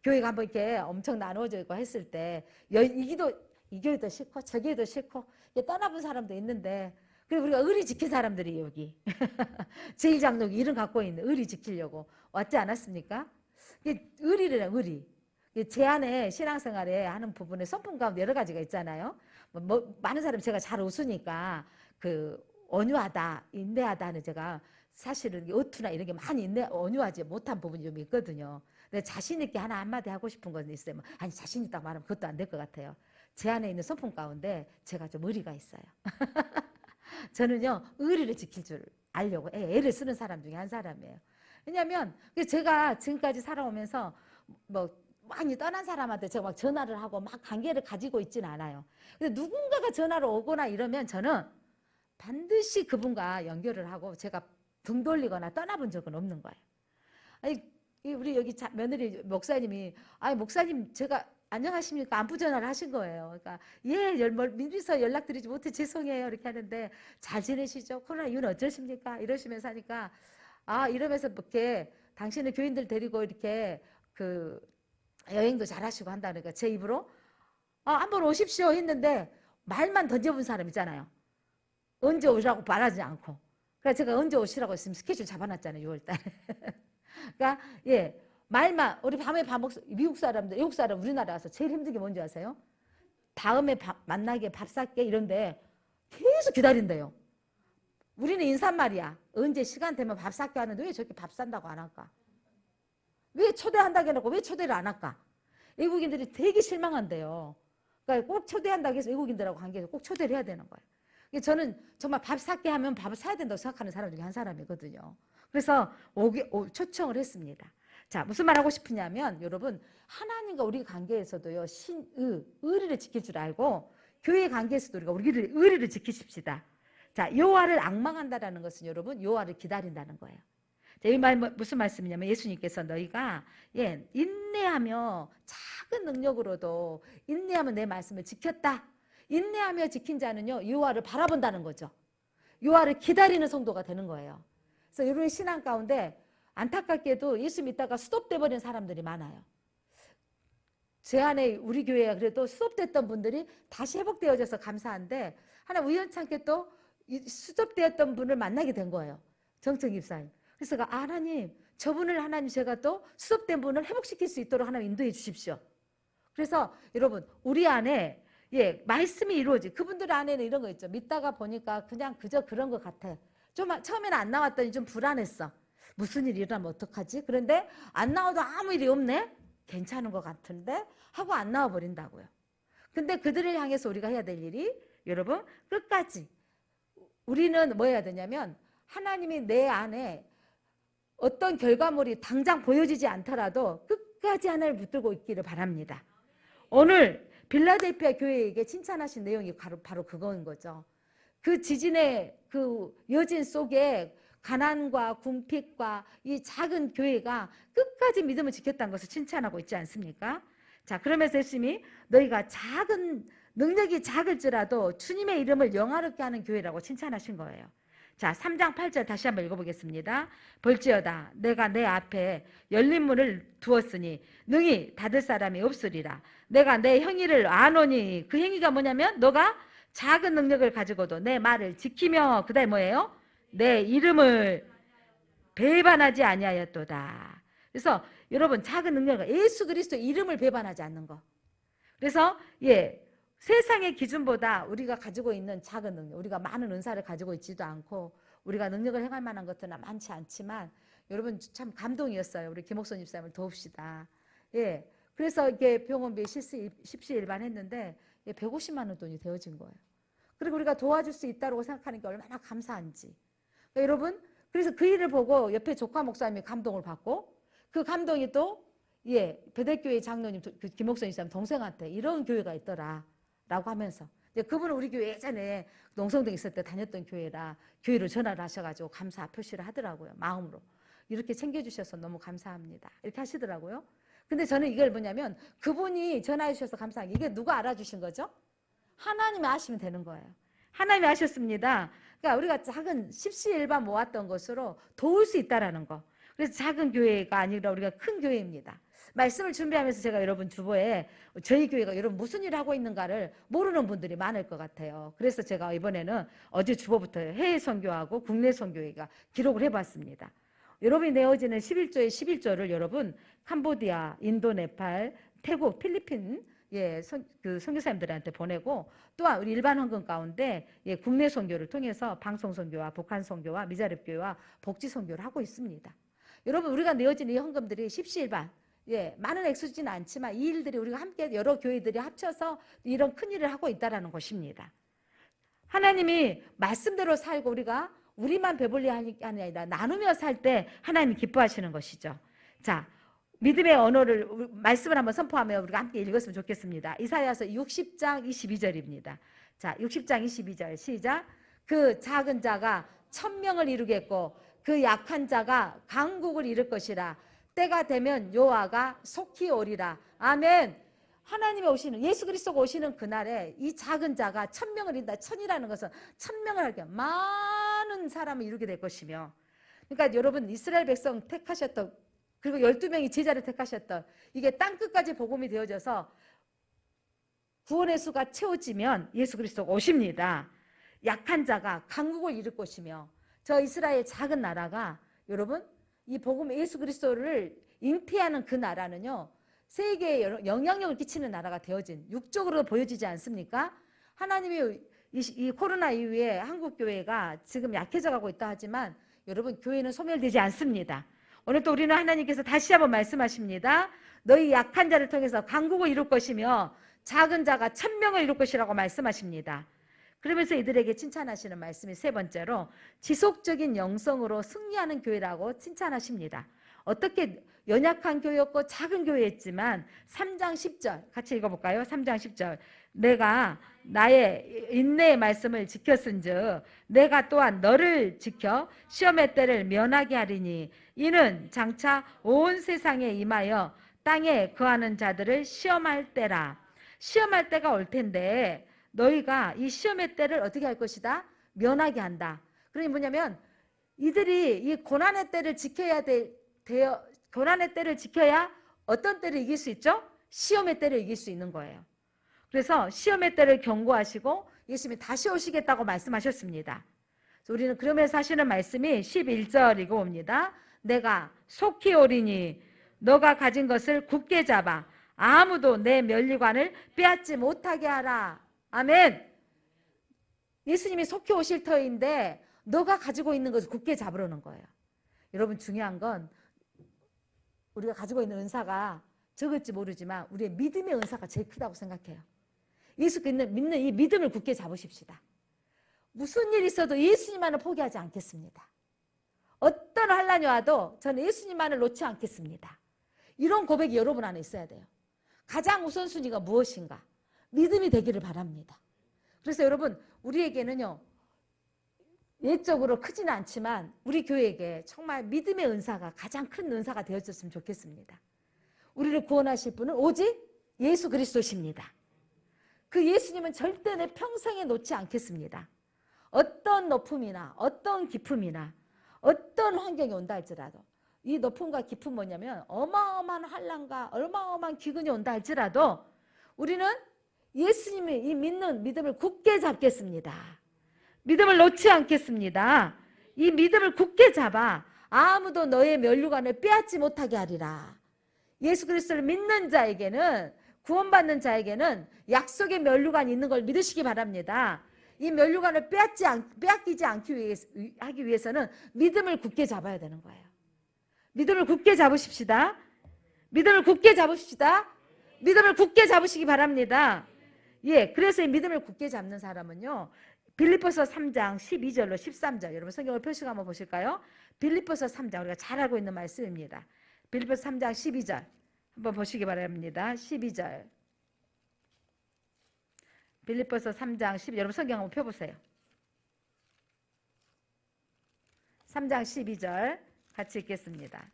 교회가 한번 이렇게 엄청 나누어져 있고 했을 때 이 교회도 싫고 저 교회도 싫고 떠나본 사람도 있는데 그리고 우리가 의리 지킨 사람들이 여기 제1장로기 이름 갖고 있는 의리 지키려고 왔지 않았습니까? 의리래요, 의리. 제 안에 신앙생활에 하는 부분에 성품 가운데 여러 가지가 있잖아요. 많은 사람이 제가 잘 웃으니까 온유하다, 인내하다는 제가 사실은 어투나 이런 게 많이 온유하지 못한 부분이 좀 있거든요. 근데 자신 있게 하나 한마디 하고 싶은 건 있어요. 자신 있다고 말하면 그것도 안 될 것 같아요. 제 안에 있는 성품 가운데 제가 좀 의리가 있어요. 저는요, 의리를 지킬 줄 알려고 애를 쓰는 사람 중에 한 사람이에요. 왜냐하면 제가 지금까지 살아오면서 많이 떠난 사람한테 제가 막 전화를 하고 막 관계를 가지고 있지는 않아요. 근데 누군가가 전화를 오거나 이러면 저는 반드시 그분과 연결을 하고 제가 등 돌리거나 떠나본 적은 없는 거예요. 우리 여기 며느리 목사님이 목사님 제가 안녕하십니까 안부 전화를 하신 거예요. 그러니까 미리서 연락드리지 못해 죄송해요 이렇게 하는데 잘 지내시죠? 코로나 이유는 어쩌십니까? 이러시면서 하니까 이러면서 이렇게 당신은 교인들 데리고 이렇게 여행도 잘하시고 한다 그러니까 제 입으로 한번 오십시오 했는데 말만 던져본 사람 있잖아요. 언제 오시라고 말하지 않고. 그래서 제가 언제 오시라고 했으면 스케줄 잡아놨잖아요. 6월달에. 그러니까 말만 우리 밤에 미국 사람들, 외국 사람 우리나라 와서 제일 힘든 게 뭔지 아세요? 다음에 만나게 밥 살게 이런데 계속 기다린대요. 우리는 인사말이야. 언제 시간 되면 밥 살게 하는데 왜 저렇게 밥 산다고 안 할까? 왜 초대한다고 해놓고 왜 초대를 안 할까? 외국인들이 되게 실망한대요. 그러니까 꼭 초대한다고 해서 외국인들하고 관계에서 꼭 초대를 해야 되는 거예요. 저는 정말 밥 살게 하면 밥을 사야 된다고 생각하는 사람 중에 한 사람이거든요. 그래서 초청을 했습니다. 자, 무슨 말 하고 싶으냐면 여러분 하나님과 우리 관계에서도요 의리를 지킬 줄 알고 교회 관계에서도 우리가 의리를 지키십시다. 자, 여호와를 앙망한다라는 것은 여러분 여호와를 기다린다는 거예요. 자, 이 말 무슨 말씀이냐면 예수님께서 너희가 인내하며 작은 능력으로도 인내하면 내 말씀을 지켰다. 인내하며 지킨 자는요 여호와를 바라본다는 거죠. 여호와를 기다리는 성도가 되는 거예요. 그래서 여러분의 신앙 가운데 안타깝게도 예수 믿다가 스톱돼 버린 사람들이 많아요. 제 안에 우리 교회가 그래도 스톱됐던 분들이 다시 회복되어져서 감사한데 하나 우연찮게 또 수접되었던 분을 만나게 된 거예요. 정청 집사님. 그래서 하나님, 저분을 하나님 제가 또 수접된 분을 회복시킬 수 있도록 하나님 인도해 주십시오. 그래서 여러분 우리 안에 말씀이 이루어지. 그분들 안에는 이런 거 있죠. 믿다가 보니까 그냥 그저 그런 것 같아. 좀 처음에는 안 나왔더니 좀 불안했어. 무슨 일이 일어나면 어떡하지? 그런데 안 나와도 아무 일이 없네? 괜찮은 것 같은데? 하고 안 나와 버린다고요. 근데 그들을 향해서 우리가 해야 될 일이 여러분 끝까지 우리는 뭐 해야 되냐면 하나님이 내 안에 어떤 결과물이 당장 보여지지 않더라도 끝까지 하나님을 붙들고 있기를 바랍니다. 오늘 빌라델피아 교회에게 칭찬하신 내용이 바로 그거인 거죠. 그 지진의 그 여진 속에 가난과 궁핍과 이 작은 교회가 끝까지 믿음을 지켰다는 것을 칭찬하고 있지 않습니까? 자, 그러면서 열심히 너희가 작은 능력이 작을지라도 주님의 이름을 영화롭게 하는 교회라고 칭찬하신 거예요. 자, 3장 8절 다시 한번 읽어보겠습니다. 볼지어다 내가 내 앞에 열린 문을 두었으니 능히 닫을 사람이 없으리라. 내가 내 행위를 아노니 그 행위가 뭐냐면 너가 작은 능력을 가지고도 내 말을 지키며 그다음에 뭐예요? 내 이름을 배반하지 아니하였도다. 그래서 여러분 작은 능력은 예수 그리스도의 이름을 배반하지 않는 거. 그래서 세상의 기준보다 우리가 가지고 있는 작은 능력, 우리가 많은 은사를 가지고 있지도 않고 우리가 능력을 행할 만한 것들은 많지 않지만 여러분 참 감동이었어요. 우리 김옥선 집사님을 도웁시다. 그래서 이게 병원비 십시일반했는데 150만 원 돈이 되어진 거예요. 그리고 우리가 도와줄 수 있다고 생각하는 게 얼마나 감사한지. 그러니까 여러분 그래서 그 일을 보고 옆에 조카 목사님이 감동을 받고 그 감동이 또 베델교회 장로님 김옥선 집사님 동생한테 이런 교회가 있더라 라고 하면서 그분은 우리 교회 예전에 농성동 있을 때 다녔던 교회라 교회로 전화를 하셔가지고 감사 표시를 하더라고요. 마음으로 이렇게 챙겨주셔서 너무 감사합니다 이렇게 하시더라고요. 근데 저는 이걸 뭐냐면 그분이 전화해 주셔서 감사한 게 이게 누가 알아주신 거죠? 하나님이 아시면 되는 거예요. 하나님이 아셨습니다. 그러니까 우리가 작은 십시일반 모았던 것으로 도울 수 있다라는 거. 그래서 작은 교회가 아니라 우리가 큰 교회입니다. 말씀을 준비하면서 제가 여러분 주보에 저희 교회가 여러분 무슨 일을 하고 있는가를 모르는 분들이 많을 것 같아요. 그래서 제가 이번에는 어제 주보부터 해외 선교하고 국내 선교회가 기록을 해봤습니다. 여러분이 내어지는 11조의 11조를 여러분 캄보디아, 인도, 네팔, 태국, 필리핀 그 선교사님들한테 보내고 또한 우리 일반 헌금 가운데 국내 선교를 통해서 방송 선교와 북한 선교와 미자립 교회와 복지 선교를 하고 있습니다. 여러분 우리가 내어지는 이 헌금들이 십시일반 많은 액수지는 않지만 이 일들이 우리가 함께 여러 교회들이 합쳐서 이런 큰 일을 하고 있다는 것입니다. 하나님이 말씀대로 살고 우리가 우리만 배불리 하는 게 아니라 나누며 살 때 하나님이 기뻐하시는 것이죠. 자, 믿음의 언어를 말씀을 한번 선포하며 우리가 함께 읽었으면 좋겠습니다. 이사야서 60장 22절입니다. 자, 60장 22절 시작. 그 작은 자가 1000명을 이루겠고 그 약한 자가 강국을 이룰 것이라. 때가 되면 여호와가 속히 오리라. 아멘. 하나님이 오시는 예수 그리스도가 오시는 그날에 이 작은 자가 1000명을 이룬다. 1000이라는 것은 1000명을 하게 많은 사람을 이루게 될 것이며 그러니까 여러분 이스라엘 백성 택하셨던 그리고 12명이 제자를 택하셨던 이게 땅끝까지 복음이 되어져서 구원의 수가 채워지면 예수 그리스도가 오십니다. 약한 자가 강국을 이룰 것이며 저 이스라엘 작은 나라가 여러분 이 복음 예수 그리스도를 잉태하는 그 나라는요 세계에 영향력을 끼치는 나라가 되어진 육적으로 보여지지 않습니까? 하나님이 이 코로나 이후에 한국 교회가 지금 약해져 가고 있다 하지만 여러분 교회는 소멸되지 않습니다. 오늘 또 우리는 하나님께서 다시 한번 말씀하십니다. 너희 약한 자를 통해서 강국을 이룰 것이며 작은 자가 1000명을 이룰 것이라고 말씀하십니다. 그러면서 이들에게 칭찬하시는 말씀이 세 번째로 지속적인 영성으로 승리하는 교회라고 칭찬하십니다. 어떻게 연약한 교회였고 작은 교회였지만 3장 10절 같이 읽어볼까요? 3장 10절 내가 나의 인내의 말씀을 지켰은즉 내가 또한 너를 지켜 시험의 때를 면하게 하리니 이는 장차 온 세상에 임하여 땅에 거하는 자들을 시험할 때라. 시험할 때가 올 텐데 너희가 이 시험의 때를 어떻게 할 것이다? 면하게 한다. 그러니 뭐냐면 이들이 이 고난의 때를 지켜야 고난의 때를 지켜야 어떤 때를 이길 수 있죠? 시험의 때를 이길 수 있는 거예요. 그래서 시험의 때를 경고하시고 예수님이 다시 오시겠다고 말씀하셨습니다. 우리는 그러면서 하시는 말씀이 11절이고 옵니다. 내가 속히 오리니 너가 가진 것을 굳게 잡아 아무도 내 면류관을 빼앗지 못하게 하라. 아멘. 예수님이 속히 오실 터인데 너가 가지고 있는 것을 굳게 잡으라는 거예요. 여러분, 중요한 건 우리가 가지고 있는 은사가 적을지 모르지만 우리의 믿음의 은사가 제일 크다고 생각해요. 예수 믿는 이 믿음을 굳게 잡으십시다. 무슨 일이 있어도 예수님만을 포기하지 않겠습니다. 어떤 환난이 와도 저는 예수님만을 놓지 않겠습니다. 이런 고백이 여러분 안에 있어야 돼요. 가장 우선순위가 무엇인가? 믿음이 되기를 바랍니다. 그래서 여러분, 우리에게는요, 예적으로 크지는 않지만 우리 교회에게 정말 믿음의 은사가 가장 큰 은사가 되어졌으면 좋겠습니다. 우리를 구원하실 분은 오직 예수 그리스도십니다. 그 예수님은 절대 내 평생에 놓지 않겠습니다. 어떤 높음이나 어떤 깊음이나 어떤 환경이 온다 할지라도, 이 높음과 깊음 뭐냐면 어마어마한 환난과 어마어마한 기근이 온다 할지라도 우리는 예수님의 이 믿는 믿음을 굳게 잡겠습니다. 믿음을 놓지 않겠습니다. 이 믿음을 굳게 잡아 아무도 너의 면류관을 빼앗지 못하게 하리라. 예수 그리스도를 믿는 자에게는, 구원받는 자에게는 약속의 면류관이 있는 걸 믿으시기 바랍니다. 이 면류관을 빼앗기지 하기 위해서는 믿음을 굳게 잡아야 되는 거예요. 믿음을 굳게 잡으십시다. 믿음을 굳게 잡으십시다. 믿음을 굳게 잡으시기 바랍니다. 예, 그래서 이 믿음을 굳게 잡는 사람은요, 빌립보서 3장 12절로 13절, 여러분 성경을 표시가 한번 보실까요? 빌립보서 3장, 우리가 잘 알고 있는 말씀입니다. 빌립보서 3장 12절 한번 보시기 바랍니다. 12절. 빌립보서 3장 12절, 여러분 성경 한번 펴보세요. 3장 12절 같이 읽겠습니다.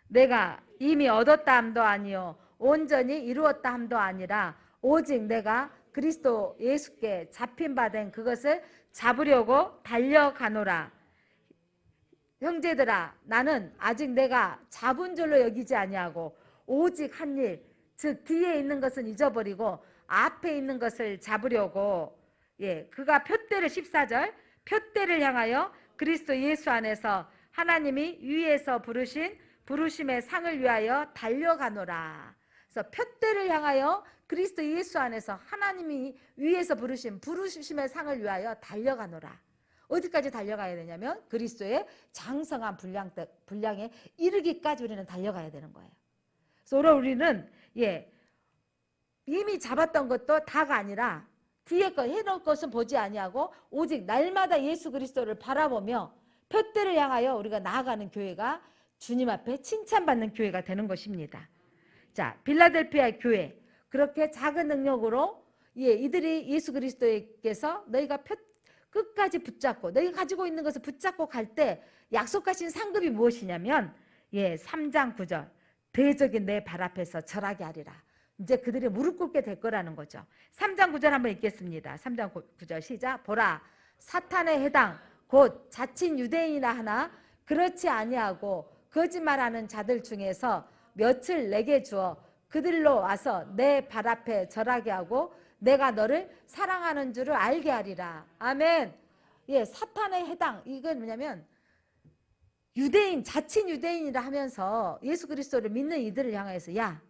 내가 이미 얻었다 함도 아니요 온전히 이루었다 함도 아니라 오직 내가 그리스도 예수께 잡힌 바 된 그것을 잡으려고 달려가노라. 형제들아, 나는 아직 내가 잡은 줄로 여기지 아니하고 오직 한 일, 즉 뒤에 있는 것은 잊어버리고 앞에 있는 것을 잡으려고, 예, 그가 표대를 14절, 표대를 향하여 그리스도 예수 안에서 하나님이 위에서 부르신 부르심의 상을 위하여 달려가노라. 그래서 표대를 향하여 그리스도 예수 안에서 하나님이 위에서 부르신 부르심의 상을 위하여 달려가노라. 어디까지 달려가야 되냐면 그리스도의 장성한 분량에 이르기까지 우리는 달려가야 되는 거예요. 그래서 오늘 우리는, 예, 이미 잡았던 것도 다가 아니라 뒤에 것 해놓은 것은 보지 아니하고 오직 날마다 예수 그리스도를 바라보며 표대를 향하여 우리가 나아가는 교회가 주님 앞에 칭찬받는 교회가 되는 것입니다. 자, 빌라델피아 교회, 그렇게 작은 능력으로, 예, 이들이 예수 그리스도께서 너희가 끝까지 붙잡고 너희가 가지고 있는 것을 붙잡고 갈 때 약속하신 상급이 무엇이냐면, 예, 3장 9절, 대적인 내 발 앞에서 절하게 하리라. 이제 그들이 무릎 꿇게 될 거라는 거죠. 3장 9절 한번 읽겠습니다. 3장 9절 시작. 보라, 사탄의 해당 곧 자칭 유대인이라 하나 그렇지 아니하고 거짓말하는 자들 중에서 며칠 내게 주어 그들로 와서 내 발 앞에 절하게 하고 내가 너를 사랑하는 줄을 알게 하리라. 아멘. 예, 사탄의 해당, 이건 뭐냐면 유대인, 자칭 유대인이라 하면서 예수 그리스도를 믿는 이들을 향해서, 야,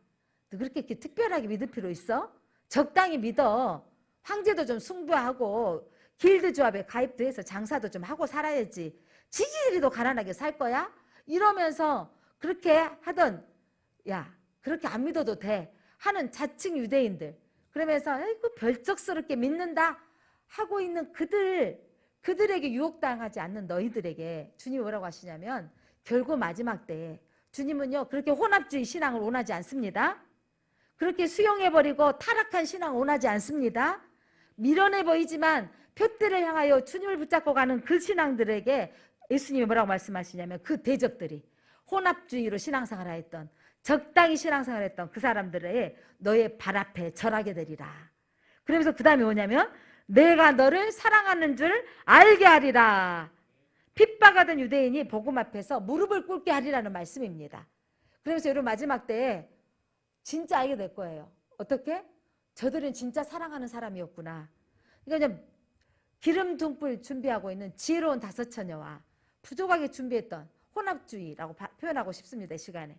너 그렇게 특별하게 믿을 필요 있어? 적당히 믿어. 황제도 좀 숭배하고 길드 조합에 가입도 해서 장사도 좀 하고 살아야지. 지지리도 가난하게 살 거야? 이러면서 그렇게 하던, 야, 그렇게 안 믿어도 돼 하는 자칭 유대인들, 그러면서 아이고 별적스럽게 믿는다 하고 있는 그들에게 유혹당하지 않는 너희들에게 주님이 뭐라고 하시냐면, 결국 마지막 때에 주님은요, 그렇게 혼합주의 신앙을 원하지 않습니다. 그렇게 수용해버리고 타락한 신앙을 원하지 않습니다. 미련해 보이지만 표대를 향하여 주님을 붙잡고 가는 그 신앙들에게 예수님이 뭐라고 말씀하시냐면, 그 대적들이 혼합주의로 신앙생활을 했던, 적당히 신앙생활을 했던 그 사람들의 너의 발 앞에 절하게 되리라. 그러면서 그 다음에 뭐냐면, 내가 너를 사랑하는 줄 알게 하리라. 핍박하던 유대인이 복음 앞에서 무릎을 꿇게 하리라는 말씀입니다. 그러면서 여러분 마지막 때에 진짜 알게 될 거예요. 어떻게? 저들은 진짜 사랑하는 사람이었구나. 그러니까 기름 등불 준비하고 있는 지혜로운 다섯 처녀와 부족하게 준비했던 혼합주의라고 표현하고 싶습니다. 이 시간에.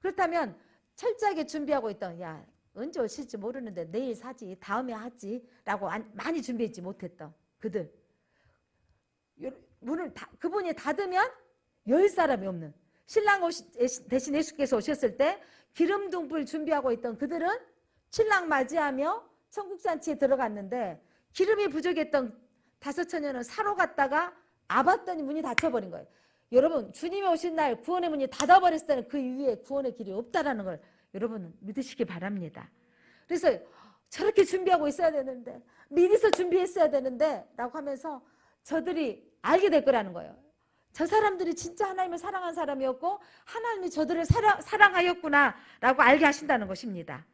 그렇다면 철저하게 준비하고 있던 야 언제 오실지 모르는데 내일 사지 다음에 하지 라고 많이 준비했지 못했던 그들 문을 그분이 닫으면 열 사람이 없는 신랑 대신 예수께서 오셨을 때 기름 등불 준비하고 있던 그들은 신랑 맞이하며 천국잔치에 들어갔는데 기름이 부족했던 다섯 처녀는 사러 갔다가 아봤더니 문이 닫혀버린 거예요. 여러분 주님이 오신 날 구원의 문이 닫아버렸을 때는 그 이후에 구원의 길이 없다라는 걸 여러분 믿으시기 바랍니다. 그래서 저렇게 준비하고 있어야 되는데 미리서 준비했어야 되는데 라고 하면서 저들이 알게 될 거라는 거예요. 저 사람들이 진짜 하나님을 사랑한 사람이었고 하나님이 저들을 사랑하였구나 라고 알게 하신다는 것입니다.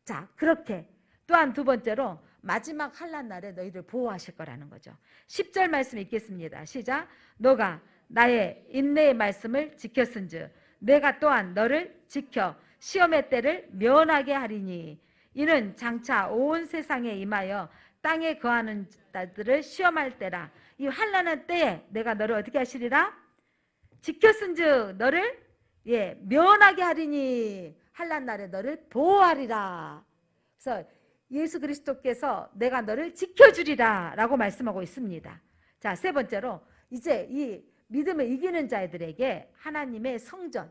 자, 그렇게 또한 두 번째로 마지막 환난 날에 너희를 보호하실 거라는 거죠. 10절 말씀 읽겠습니다. 시작. 너가 나의 인내의 말씀을 지켰은즉 내가 또한 너를 지켜 시험의 때를 면하게 하리니 이는 장차 온 세상에 임하여 땅에 거하는 자들을 시험할 때라. 이 환난의 때에 내가 너를 어떻게 하시리라? 지켰은즉 너를 면하게 하리니 환난 날에 너를 보호하리라. 그래서 예수 그리스도께서 내가 너를 지켜주리라 라고 말씀하고 있습니다. 자, 세 번째로 이제 이 믿음을 이기는 자들에게 하나님의 성전,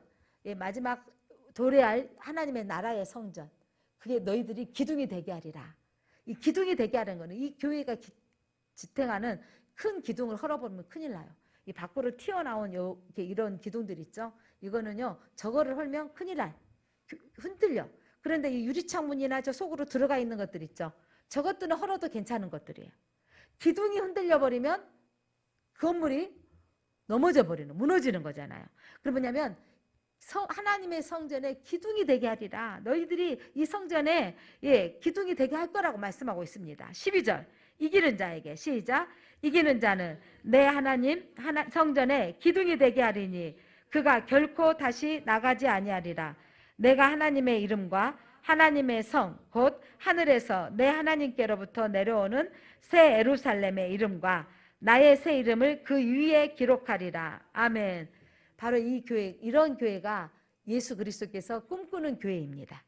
마지막 도래할 하나님의 나라의 성전, 그게 너희들이 기둥이 되게 하리라. 이 기둥이 되게 하는 거는 이 교회가 지탱하는 큰 기둥을 헐어버리면 큰일 나요. 이 밖으로 튀어나온 이런 기둥들 있죠. 이거는요, 저거를 헐면 큰일 나요. 흔들려. 그런데 이 유리창문이나 저 속으로 들어가 있는 것들 있죠. 저것들은 헐어도 괜찮은 것들이에요. 기둥이 흔들려 버리면 건물이 넘어져 버리는, 무너지는 거잖아요. 그럼 뭐냐면 하나님의 성전에 기둥이 되게 하리라. 너희들이 이 성전에 기둥이 되게 할 거라고 말씀하고 있습니다. 12절 이기는 자에게 시작. 이기는 자는 내 하나님 성전에 기둥이 되게 하리니 그가 결코 다시 나가지 아니하리라. 내가 하나님의 이름과 하나님의 성 곧 하늘에서 내 하나님께로부터 내려오는 새 예루살렘의 이름과 나의 새 이름을 그 위에 기록하리라. 아멘. 바로 이 교회, 이런 교회가 예수 그리스도께서 꿈꾸는 교회입니다.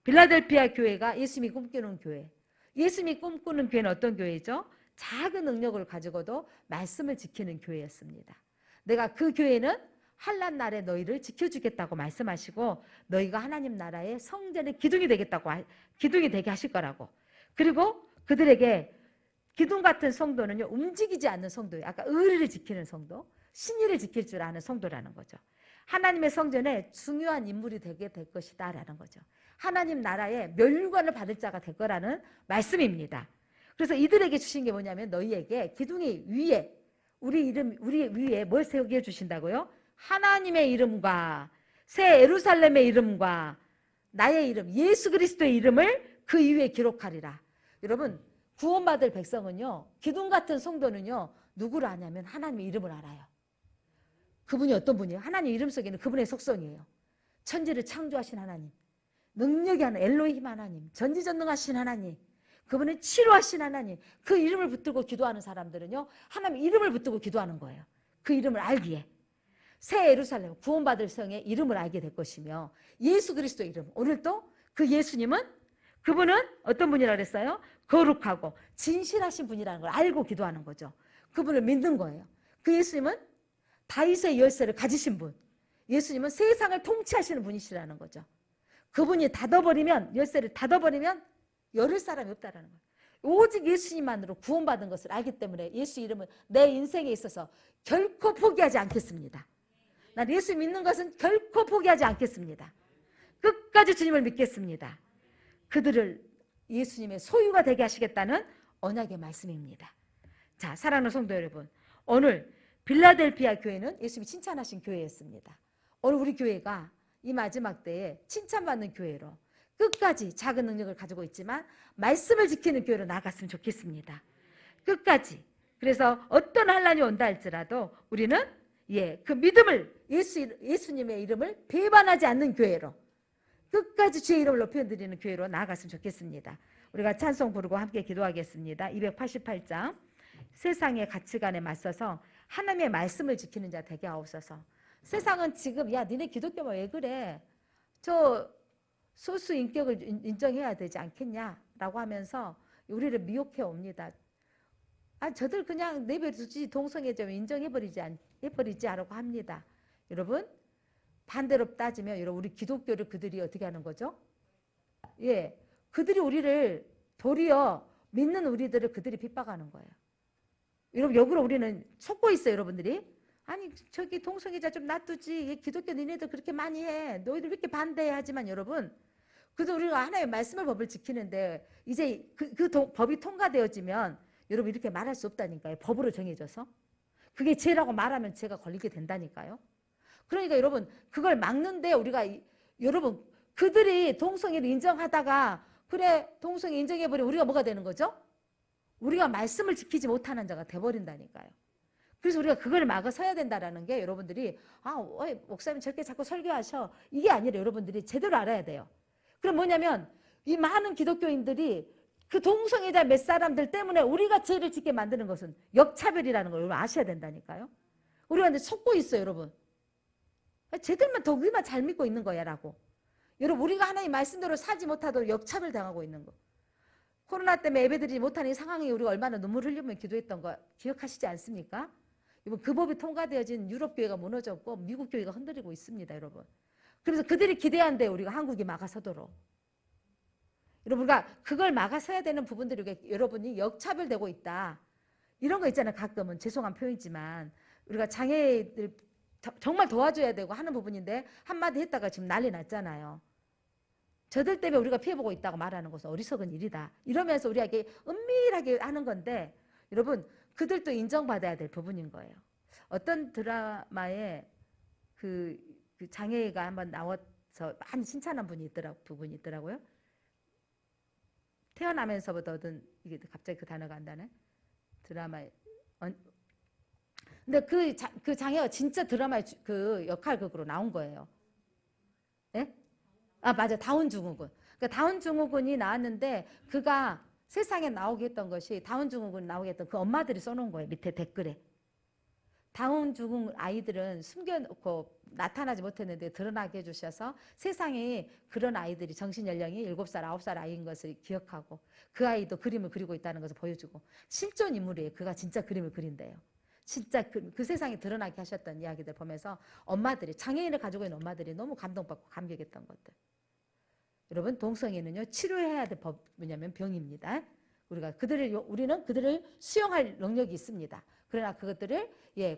빌라델피아 교회가 예수님이 꿈꾸는 교회. 예수님이 꿈꾸는 교회는 어떤 교회죠? 작은 능력을 가지고도 말씀을 지키는 교회였습니다. 내가 그 교회는 환난 날에 너희를 지켜주겠다고 말씀하시고 너희가 하나님 나라의 성전의 기둥이 되겠다고 기둥이 되게 하실 거라고. 그리고 그들에게 기둥 같은 성도는요 움직이지 않는 성도예요. 아까 의리를 지키는 성도, 신의를 지킬 줄 아는 성도라는 거죠. 하나님의 성전에 중요한 인물이 되게 될 것이다 라는 거죠. 하나님 나라의 멸관을 받을 자가 될 거라는 말씀입니다. 그래서 이들에게 주신 게 뭐냐면 너희에게 기둥이 위에 우리 위에 뭘 세우게 주신다고요? 하나님의 이름과 새 예루살렘의 이름과 나의 이름 예수 그리스도의 이름을 그 위에 기록하리라. 여러분 구원받을 백성은요 기둥 같은 성도는요 누구를 아냐면 하나님의 이름을 알아요. 그분이 어떤 분이에요? 하나님 이름 속에는 그분의 속성이에요. 천지를 창조하신 하나님, 능력이 하는 엘로힘 하나님, 전지전능하신 하나님, 그분은 치료하신 하나님. 그 이름을 붙들고 기도하는 사람들은요 하나님 이름을 붙들고 기도하는 거예요. 그 이름을 알기에 새 예루살렘 구원받을 성의 이름을 알게 될 것이며 예수 그리스도의 이름 오늘 또 그 예수님은 그분은 어떤 분이라고 그랬어요? 거룩하고 진실하신 분이라는 걸 알고 기도하는 거죠. 그분을 믿는 거예요. 그 예수님은 다윗의 열쇠를 가지신 분, 예수님은 세상을 통치하시는 분이시라는 거죠. 그분이 닫아버리면 열쇠를 닫아버리면 열을 사람이 없다라는 거예요. 오직 예수님만으로 구원받은 것을 알기 때문에 예수 이름은 내 인생에 있어서 결코 포기하지 않겠습니다. 난 예수 믿는 것은 결코 포기하지 않겠습니다. 끝까지 주님을 믿겠습니다. 그들을 예수님의 소유가 되게 하시겠다는 언약의 말씀입니다. 자, 사랑하는 성도 여러분, 오늘 빌라델피아 교회는 예수님이 칭찬하신 교회였습니다. 오늘 우리 교회가 이 마지막 때에 칭찬받는 교회로 끝까지 작은 능력을 가지고 있지만 말씀을 지키는 교회로 나아갔으면 좋겠습니다. 끝까지. 그래서 어떤 환난이 온다 할지라도 우리는 그 믿음을 예수님의 이름을 배반하지 않는 교회로 끝까지 주의 이름을 높여드리는 교회로 나아갔으면 좋겠습니다. 우리가 찬송 부르고 함께 기도하겠습니다. 288장 세상의 가치관에 맞서서 하나님의 말씀을 지키는 자 되게 하옵소서. 세상은 지금 야 니네 기독교만 왜 그래? 저 소수 인격을 인정해야 되지 않겠냐라고 하면서 우리를 미혹해 옵니다. 아 저들 그냥 내버려두지 동성애자 인정해버리지 하라고 합니다. 여러분 반대로 따지면 여러분 우리 기독교를 그들이 어떻게 하는 거죠? 예, 그들이 우리를 도리어 믿는 우리들을 그들이 핍박하는 거예요. 여러분 역으로 우리는 속고 있어요. 여러분들이 아니 저기 동성애자 좀 놔두지 기독교 니네들 그렇게 많이 해 너희들 왜 이렇게 반대해 하지만 여러분 그래도 우리가 하나의 말씀을 법을 지키는데 이제 법이 통과되어지면 여러분 이렇게 말할 수 없다니까요. 법으로 정해져서 그게 죄라고 말하면 죄가 걸리게 된다니까요. 그러니까 여러분 그걸 막는데 우리가 여러분 그들이 동성애를 인정하다가 그래 동성애 인정해버리면 우리가 뭐가 되는 거죠? 우리가 말씀을 지키지 못하는 자가 돼버린다니까요. 그래서 우리가 그걸 막아서야 된다라는 게 여러분들이 목사님 저렇게 자꾸 설교하셔 이게 아니라 여러분들이 제대로 알아야 돼요. 그럼 뭐냐면 이 많은 기독교인들이 그 동성애자 몇 사람들 때문에 우리가 죄를 짓게 만드는 것은 역차별이라는 걸 여러분 아셔야 된다니까요. 우리가 이제 속고 있어요. 여러분 쟤들만 더 우리만 잘 믿고 있는 거야 라고. 여러분 우리가 하나님 말씀대로 살지 못하도록 역차별 당하고 있는 거. 코로나 때문에 예배드리지 못하는 이 상황에 우리가 얼마나 눈물 흘리며 기도했던 거 기억하시지 않습니까? 여러분 그 법이 통과되어진 유럽 교회가 무너졌고 미국 교회가 흔들리고 있습니다. 여러분 그래서 그들이 기대한대 우리가 한국이 막아서도록. 여러분 우리가 그걸 막아서야 되는 부분들이 여러분이 역차별되고 있다. 이런 거 있잖아요. 가끔은 죄송한 표현이지만 우리가 장애인들 정말 도와줘야 되고 하는 부분인데 한마디 했다가 지금 난리 났잖아요. 저들 때문에 우리가 피해보고 있다고 말하는 것은 어리석은 일이다. 이러면서 우리에게 은밀하게 하는 건데 여러분 그들도 인정받아야 될 부분인 거예요. 어떤 드라마에 그 장애가 한번 나와서 많이 칭찬한 부분이 있더라고요. 태어나면서부터 얻은 이게 갑자기 그 단어가 안 나네. 드라마에 근데 그 장애가 진짜 드라마의 그 역할극으로 나온 거예요. 예? 아 맞아 다운 증후군. 그러니까 다운 증후군이 나왔는데 그가 세상에 나오게 했던 것이 다운 증후군 나오게 했던 그 엄마들이 써놓은 거예요. 밑에 댓글에. 다운 증후군 아이들은 숨겨놓고 나타나지 못했는데 드러나게 해주셔서 세상에 그런 아이들이 정신연령이 7살, 9살 아이인 것을 기억하고 그 아이도 그림을 그리고 있다는 것을 보여주고 실존 인물이에요. 그가 진짜 그림을 그린대요. 진짜 그 세상에 드러나게 하셨던 이야기들 보면서 엄마들이 장애인을 가지고 있는 엄마들이 너무 감동받고 감격했던 것들. 여러분 동성애는요 치료해야 될 뭐냐면 병입니다. 우리는 그들을 수용할 능력이 있습니다. 그러나 그것들을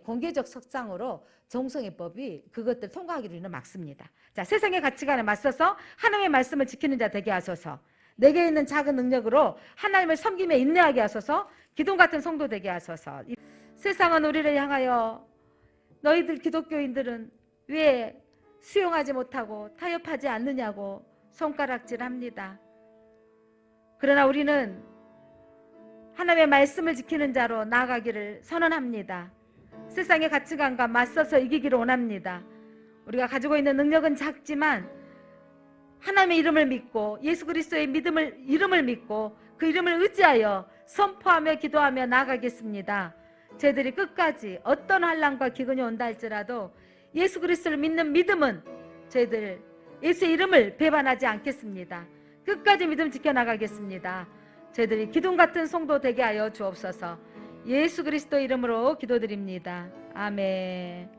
공개적 석상으로 동성애법이 그것들 통과하기로 우리는 막습니다. 자 세상의 가치관에 맞서서 하나님의 말씀을 지키는 자 되게 하소서. 내게 있는 작은 능력으로 하나님을 섬기며 인내하게 하소서. 기둥 같은 성도 되게 하소서. 세상은 우리를 향하여 너희들 기독교인들은 왜 수용하지 못하고 타협하지 않느냐고 손가락질합니다. 그러나 우리는 하나님의 말씀을 지키는 자로 나아가기를 선언합니다. 세상의 가치관과 맞서서 이기기를 원합니다. 우리가 가지고 있는 능력은 작지만 하나님의 이름을 믿고 예수 그리스도의 이름을 믿고 그 이름을 의지하여 선포하며 기도하며 나아가겠습니다. 저희들이 끝까지 어떤 환난과 기근이 온다 할지라도 예수 그리스도를 믿는 믿음은 저희들 예수의 이름을 배반하지 않겠습니다. 끝까지 믿음 지켜나가겠습니다. 저희들이 기둥 같은 성도 되게 하여 주옵소서. 예수 그리스도 이름으로 기도드립니다. 아멘.